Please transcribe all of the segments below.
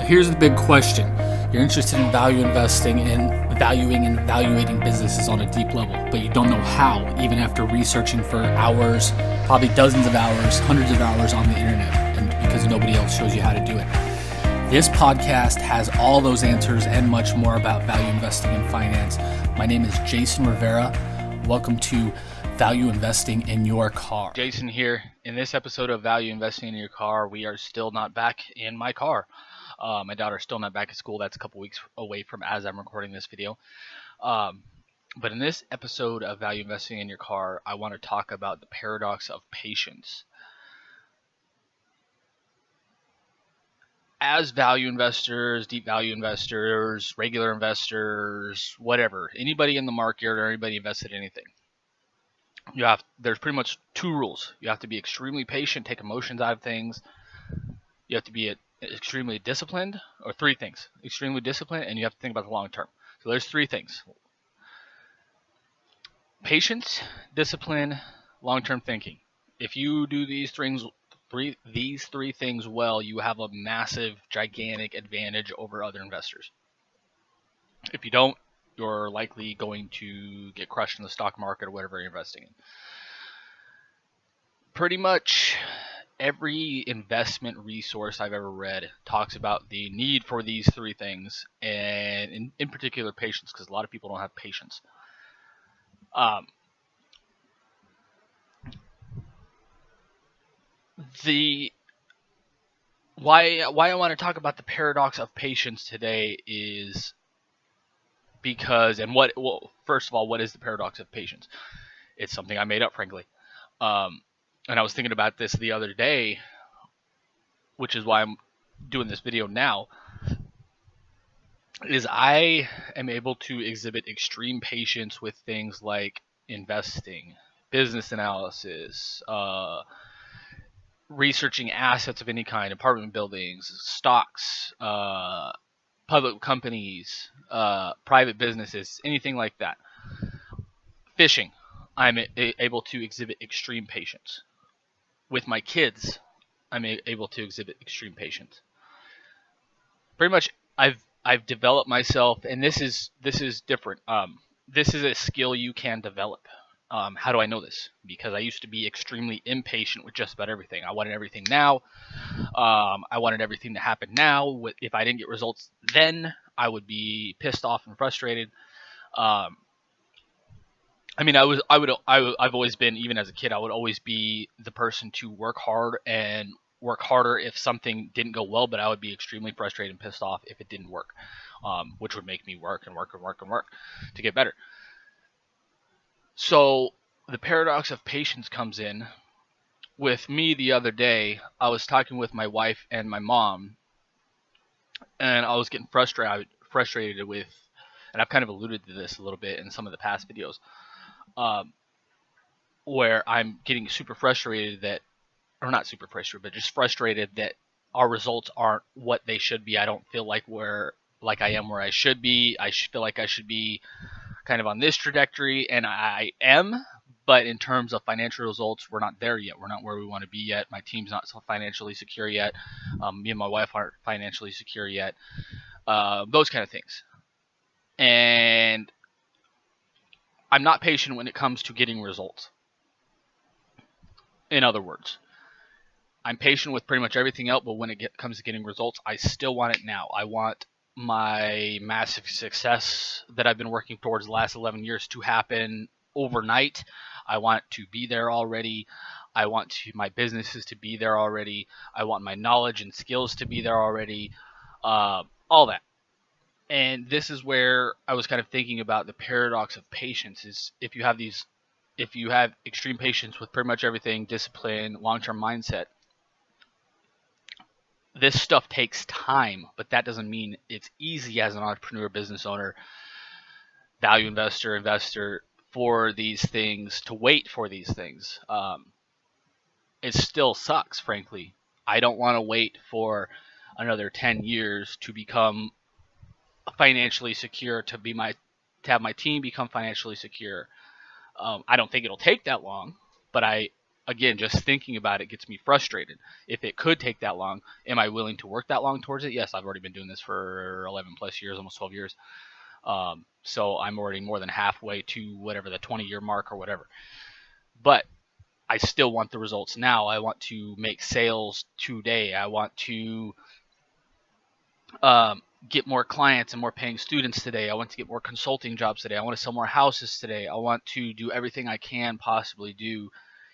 here's the big question. You're interested in value investing and valuing and evaluating businesses on a deep level, but you don't know how, even after researching for hours, probably dozens of hours, hundreds of hours on the internet, and because nobody else shows you how to do it. This podcast has all those answers and much more about value investing and finance. My name is Jason Rivera. Welcome to Value Investing in Your Car. Jason here. In this episode of Value Investing in Your Car, we are still not back in my car. My daughter's still not back at school. That's a couple weeks away from as I'm recording this video. But in this episode of Value Investing in Your Car, I want to talk about the paradox of patience. As value investors, deep value investors, regular investors, whatever, anybody in the market or anybody invested in anything, there's pretty much two rules. You have to be extremely patient, take emotions out of things. You have to be extremely disciplined, or three things: extremely disciplined, and you have to think about the long term. So there's three things: patience, discipline, long-term thinking. If you do these three things well, you have a massive, gigantic advantage over other investors. If you don't, you're likely going to get crushed in the stock market or whatever you're investing in. Pretty much every investment resource I've ever read talks about the need for these three things, and in particular patience, because a lot of people don't have patience. Why I want to talk about the paradox of patience today is because, first of all, what is the paradox of patience? It's something I made up, frankly. And I was thinking about this the other day, which is why I'm doing this video now, is I am able to exhibit extreme patience with things like investing, business analysis, researching assets of any kind, apartment buildings, stocks, public companies, private businesses, anything like that. Fishing, I'm able to exhibit extreme patience. With my kids, I'm able to exhibit extreme patience. Pretty much, I've developed myself, and this is different. This is a skill you can develop. How do I know this? Because I used to be extremely impatient with just about everything. I wanted everything now. I wanted everything to happen now. If I didn't get results then, I would be pissed off and frustrated. I've always been, even as a kid, I would always be the person to work hard and work harder if something didn't go well, but I would be extremely frustrated and pissed off if it didn't work, which would make me work to get better. So the paradox of patience comes in. With me the other day, I was talking with my wife and my mom, and I was getting frustrated with, and I've kind of alluded to this a little bit in some of the past videos, where I'm getting super frustrated that, or not super frustrated, but just frustrated that our results aren't what they should be. I don't feel like I am where I should be. I feel like I should be kind of on this trajectory, and I am, but in terms of financial results, we're not there yet. We're not where we want to be yet. My team's not financially secure yet. Me and my wife aren't financially secure yet. Those kind of things. And I'm not patient when it comes to getting results. In other words, I'm patient with pretty much everything else, but when it comes to getting results, I still want it now. I want my massive success that I've been working towards the last 11 years to happen overnight. I want to be there already. I want my businesses to be there already. I want my knowledge and skills to be there already. All that. And this is where I was kind of thinking about the paradox of patience. Is if you have extreme patience with pretty much everything, discipline, long-term mindset, this stuff takes time, but that doesn't mean it's easy as an entrepreneur, business owner, value investor for these things, to wait for these things. It still sucks, frankly. I don't want to wait for another 10 years to become financially secure, to have my team become financially secure. I don't think it'll take that long, but I again, just thinking about it gets me frustrated. If it could take that long, am I willing to work that long towards it? Yes, I've already been doing this for 11 plus years, almost 12 years. So I'm already more than halfway to whatever the 20-year mark or whatever. But I still want the results now. I want to make sales today. I want to get more clients and more paying students today. I want to get more consulting jobs today. I want to sell more houses today. I want to do everything I can possibly do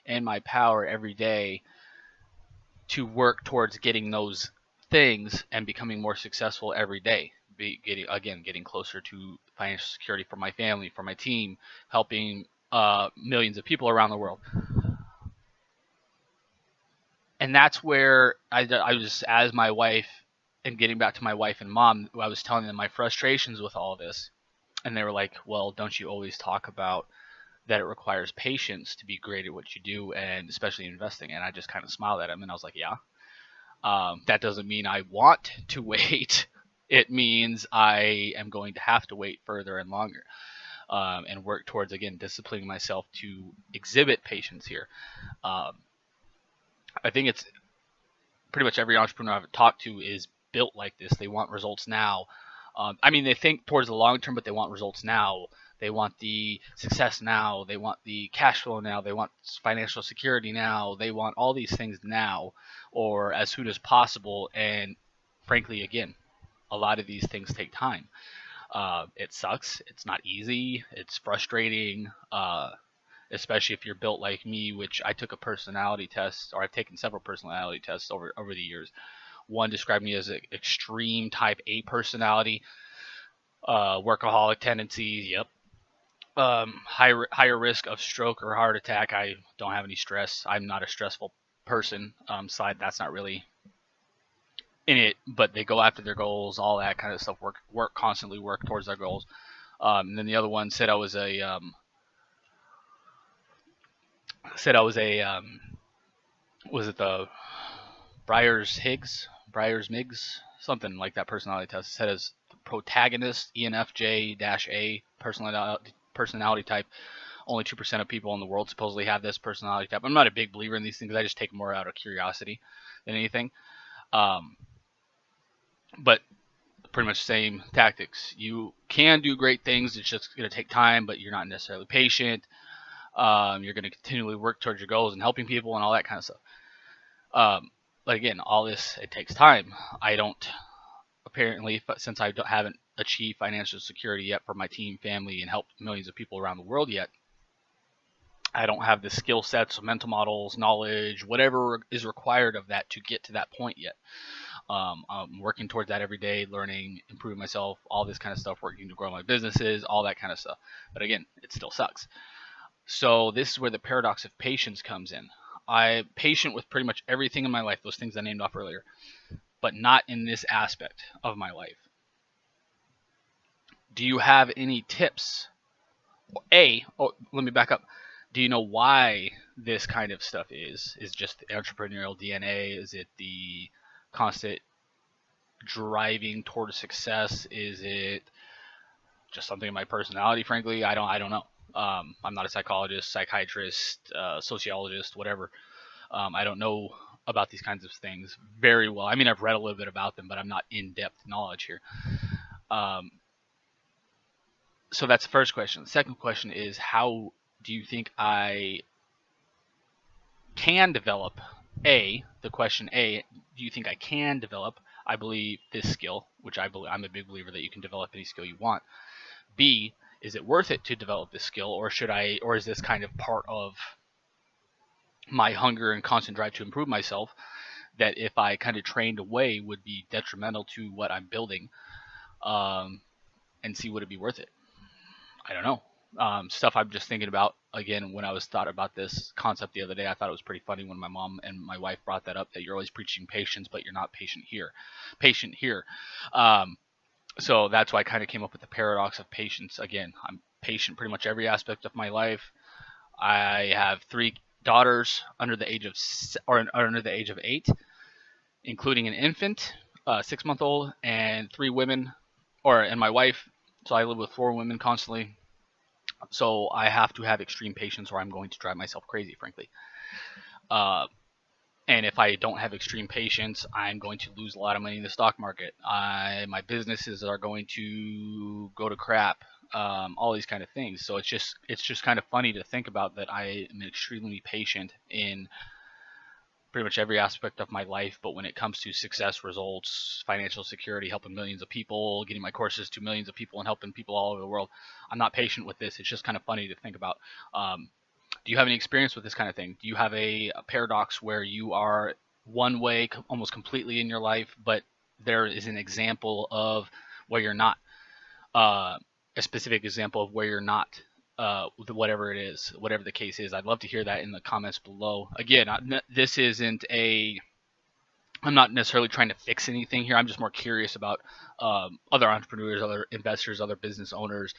in my power every day to work towards getting those things and becoming more successful every day. Getting closer to financial security for my family, for my team, helping millions of people around the world. And that's where I was, as my wife, and getting back to my wife and mom, I was telling them my frustrations with all this. And they were like, well, don't you always talk about that it requires patience to be great at what you do, and especially investing? And I just kind of smiled at them, and I was like, yeah. That doesn't mean I want to wait. It means I am going to have to wait further and longer, and work towards, again, disciplining myself to exhibit patience here. I think it's pretty much every entrepreneur I've talked to is built like this. They want results now. They think towards the long term, but they want results now. They want the success now. They want the cash flow now. They want financial security now. They want all these things now, or as soon as possible. And frankly, again, a lot of these things take time. It sucks. It's not easy. It's frustrating, especially if you're built like me, which I took a personality test, or I've taken several personality tests over the years. One described me as an extreme type A personality, workaholic tendencies. Yep. Higher risk of stroke or heart attack. I don't have any stress. I'm not a stressful person. So that's not really in it. But they go after their goals, all that kind of stuff. Constantly work towards their goals. And then the other one said I was a was it the Myers-Briggs, something like that personality test. It said as protagonist, ENFJ-A personality type. Only 2% of people in the world supposedly have this personality type. I'm not a big believer in these things. I just take more out of curiosity than anything. But pretty much the same tactics. You can do great things. It's just going to take time, but you're not necessarily patient. You're going to continually work towards your goals and helping people and all that kind of stuff. But again, all this, it takes time. I don't, apparently, since I haven't achieved financial security yet for my team, family, and helped millions of people around the world yet, I don't have the skill sets, mental models, knowledge, whatever is required of that to get to that point yet. I'm working towards that every day, learning, improving myself, all this kind of stuff, working to grow my businesses, all that kind of stuff. But again, it still sucks. So this is where the paradox of patience comes in. I'm patient with pretty much everything in my life, those things I named off earlier, but not in this aspect of my life. Do you have any tips? Let me back up. Do you know why this kind of stuff is? Is just the entrepreneurial DNA? Is it the constant driving towards success? Is it just something in my personality? Frankly, I don't know. I'm not a psychologist, psychiatrist, sociologist, whatever. I don't know about these kinds of things very well. I mean, I've read a little bit about them, but I'm not in-depth knowledge here. So that's the first question. The second question is, how do you think I can develop? The question A, do you think I can develop, I believe, this skill, which I'm a big believer that you can develop any skill you want. B, is it worth it to develop this skill, or is this kind of part of my hunger and constant drive to improve myself that if I kind of trained away would be detrimental to what I'm building, and see, would it be worth it? I don't know. Stuff I'm just thinking about. Again, when I was thought about this concept the other day, I thought it was pretty funny when my mom and my wife brought that up, that you're always preaching patience, but you're not patient here. So that's why I kind of came up with the paradox of patience. Again, I'm patient pretty much every aspect of my life. I have 3 daughters under the age of 8, including an infant, 6-month-old, and 3 women, and my wife. So I live with 4 women constantly. So I have to have extreme patience, or I'm going to drive myself crazy, frankly. And if I don't have extreme patience, I'm going to lose a lot of money in the stock market. My businesses are going to go to crap. All these kind of things. So it's just kind of funny to think about that I am extremely patient in pretty much every aspect of my life. But when it comes to success, results, financial security, helping millions of people, getting my courses to millions of people, and helping people all over the world, I'm not patient with this. It's just kind of funny to think about. Do you have any experience with this kind of thing? Do you have a paradox where you are one way almost completely in your life, but there is an example of where you're not? A specific example of where you're not, whatever it is, whatever the case is. I'd love to hear that in the comments below. Again, this isn't a, I'm not necessarily trying to fix anything here. I'm just more curious about other entrepreneurs, other investors, other business owners,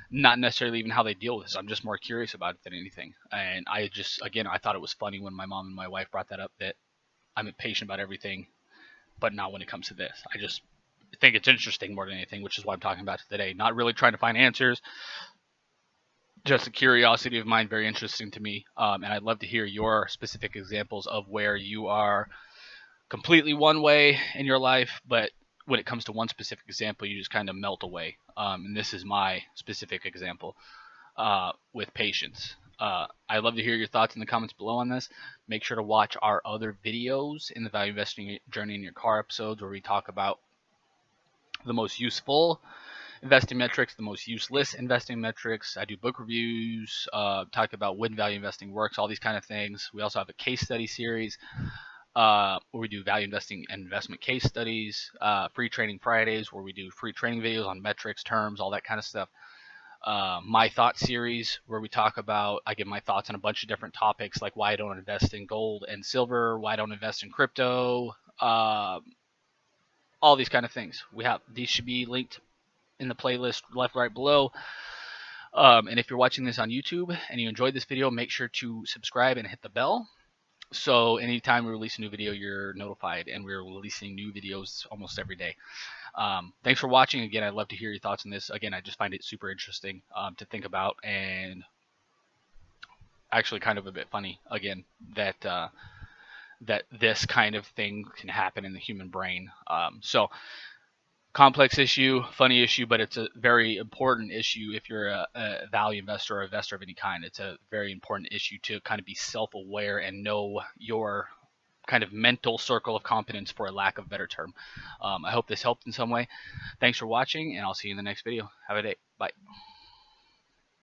not necessarily even how they deal with this. I'm just more curious about it than anything. And I just, again, I thought it was funny when my mom and my wife brought that up, that I'm impatient about everything, but not when it comes to this. I just think it's interesting more than anything, which is why I'm talking about it today. Not really trying to find answers, just a curiosity of mine, very interesting to me. And I'd love to hear your specific examples of where you are completely one way in your life, but when it comes to one specific example, you just kind of melt away. And this is my specific example with patience. I'd love to hear your thoughts in the comments below on this. Make sure to watch our other videos in the Value Investing Journey in Your Car episodes, where we talk about the most useful investing metrics, the most useless investing metrics. I do book reviews, talk about when value investing works, all these kind of things. We also have a case study series where we do value investing and investment case studies, free training Fridays where we do free training videos on metrics, terms, all that kind of stuff. My thoughts series where we talk about, I give my thoughts on a bunch of different topics, like why I don't invest in gold and silver, why I don't invest in crypto, all these kind of things. These should be linked in the playlist left right below. And if you're watching this on YouTube and you enjoyed this video, make sure to subscribe and hit the bell, so anytime we release a new video, you're notified. And we're releasing new videos almost every day. Thanks for watching. Again, I'd love to hear your thoughts on this. Again, I just find it super interesting to think about, and actually kind of a bit funny, again, that that this kind of thing can happen in the human brain. So complex issue, funny issue, but it's a very important issue if you're a value investor or investor of any kind. It's a very important issue to kind of be self-aware and know your kind of mental circle of competence, for a lack of a better term. I hope this helped in some way. Thanks for watching, and I'll see you in the next video. Have a day. Bye.